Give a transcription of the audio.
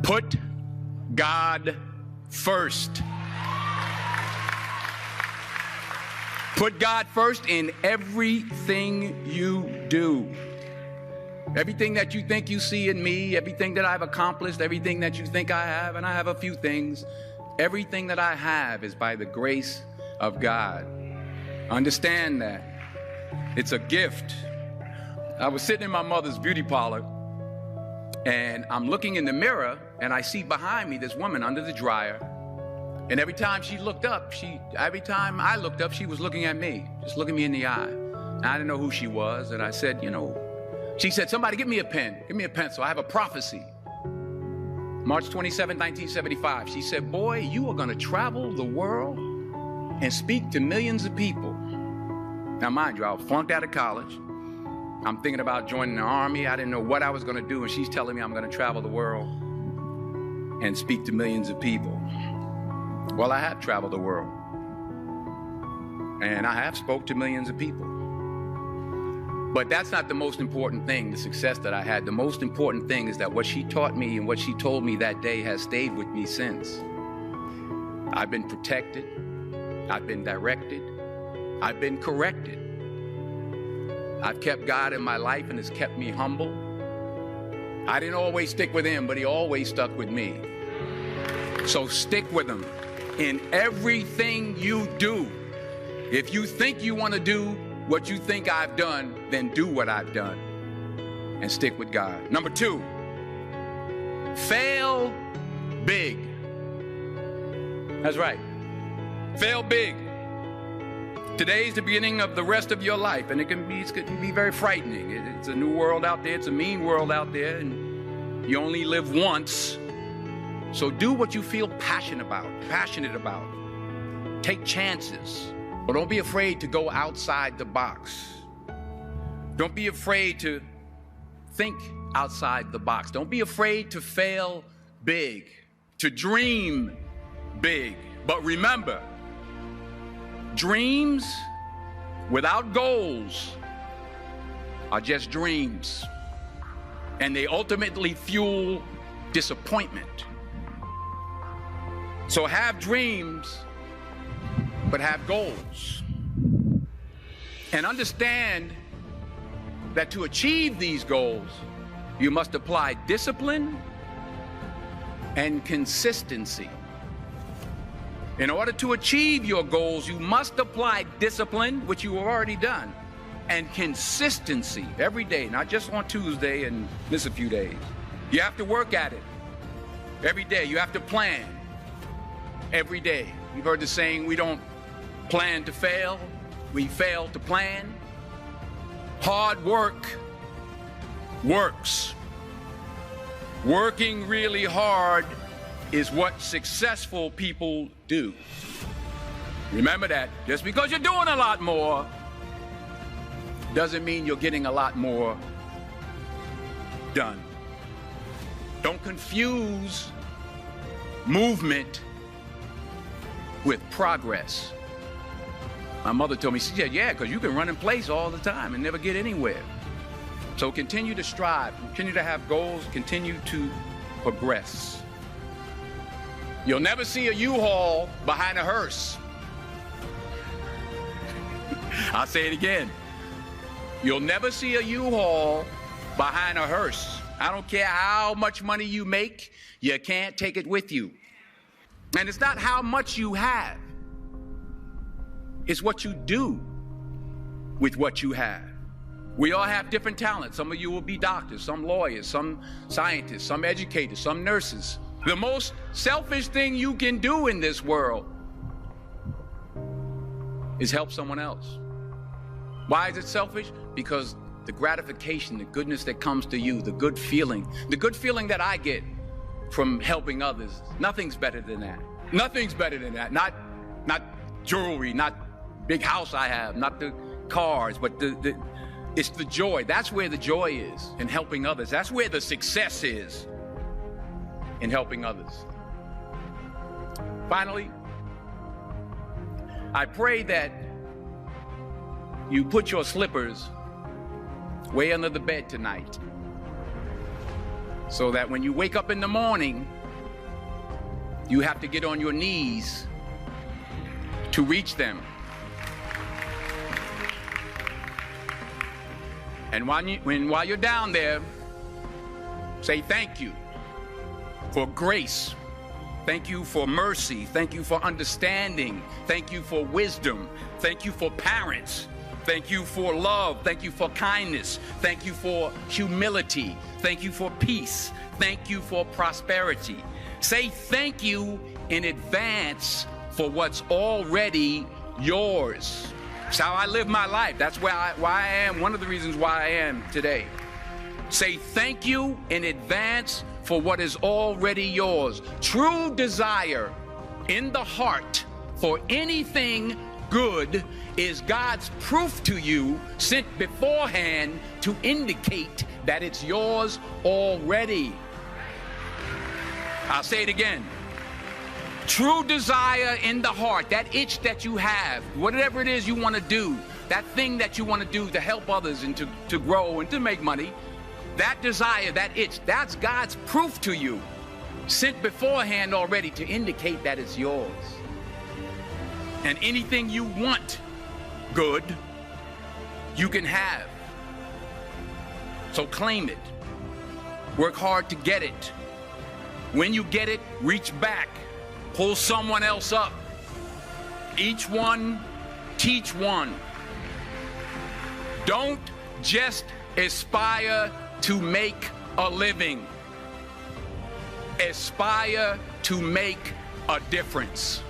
Put God first. Put God first in everything you do. Everything that you think you see in me, everything that I've accomplished, everything that you think I have, and I have a few things, everything that I have is by the grace of God. Understand that. It's a gift. I was sitting in my mother's beauty parlor, and I'm looking in the mirror, and I see behind me this woman under the dryer. And every time she looked up, every time I looked up, she was looking at me, just looking me in the eye. And I didn't know who she was, and I said, she said, somebody give me a pen, give me a pencil. I have a prophecy. March 27, 1975. She said, boy, you are going to travel the world and speak to millions of people. Now, mind you, I was flunked out of college. I'm thinking about joining the army. I didn't know what I was going to do, and she's telling me I'm going to travel the world and speak to millions of people. Well, I have traveled the world, and I have spoke to millions of people. But that's not the most important thing, the success that I had. The most important thing is that what she taught me and what she told me that day has stayed with me since. I've been protected. I've been directed. I've been corrected. I've kept God in my life, and it's kept me humble. I didn't always stick with him, but he always stuck with me. So stick with him in everything you do. If you think you want to do what you think I've done, then do what I've done and stick with God. Number 2, fail big. That's right. Fail big. Today's the beginning of the rest of your life, and it can be very frightening. It's a new world out there. It's a mean world out there, and you only live once. So do what you feel passionate about. Take chances. But don't be afraid to go outside the box. Don't be afraid to think outside the box. Don't be afraid to fail big, to dream big. But remember, dreams without goals are just dreams, and they ultimately fuel disappointment. So have dreams, but have goals. And understand that to achieve these goals, you must apply discipline and consistency. In order to achieve your goals, you must apply discipline, which you have already done, and consistency every day, not just on Tuesday and miss a few days. You have to work at it every day. You have to plan every day. You've heard the saying, we don't plan to fail, we fail to plan. Hard work works. Working really hard is what successful people do. Remember that. Just because you're doing a lot more doesn't mean you're getting a lot more done. Don't confuse movement with progress. My mother told me, she said, yeah, because you can run in place all the time and never get anywhere. So continue to strive, continue to have goals, continue to progress. You'll never see a U-Haul behind a hearse. I'll say it again. You'll never see a U-Haul behind a hearse. I don't care how much money you make, you can't take it with you. And it's not how much you have. It's what you do with what you have. We all have different talents. Some of you will be doctors, some lawyers, some scientists, some educators, some nurses. The most selfish thing you can do in this world is help someone else. Why is it selfish? Because the gratification, the goodness that comes to you, the good feeling that I get from helping others, nothing's better than that. Nothing's better than that. Not jewelry, not big house I have, not the cars, but it's the joy. That's where the joy is, in helping others. That's where the success is, in helping others. Finally, I pray that you put your slippers way under the bed tonight. so that when you wake up in the morning, you have to get on your knees to reach them. And while you're down there, say thank you for grace. Thank you for mercy. Thank you for understanding. Thank you for wisdom. Thank you for parents. Thank you for love. Thank you for kindness. Thank you for humility. Thank you for peace. Thank you for prosperity. Say thank you in advance for what's already yours. It's how I live my life. That's why I am, one of the reasons why I am today. Say thank you in advance for what is already yours. True desire in the heart for anything good is God's proof to you, sent beforehand to indicate that it's yours already. I'll say it again. True desire in the heart, that itch that you have, whatever it is you want to do, that thing that you want to do to help others and to grow and to make money, that desire, that itch, that's God's proof to you, sent beforehand already to indicate that it's yours. And anything you want good, you can have. So claim it. Work hard to get it. When you get it, reach back. Pull someone else up. Each one, teach one. Don't just aspire to make a living. Aspire to make a difference.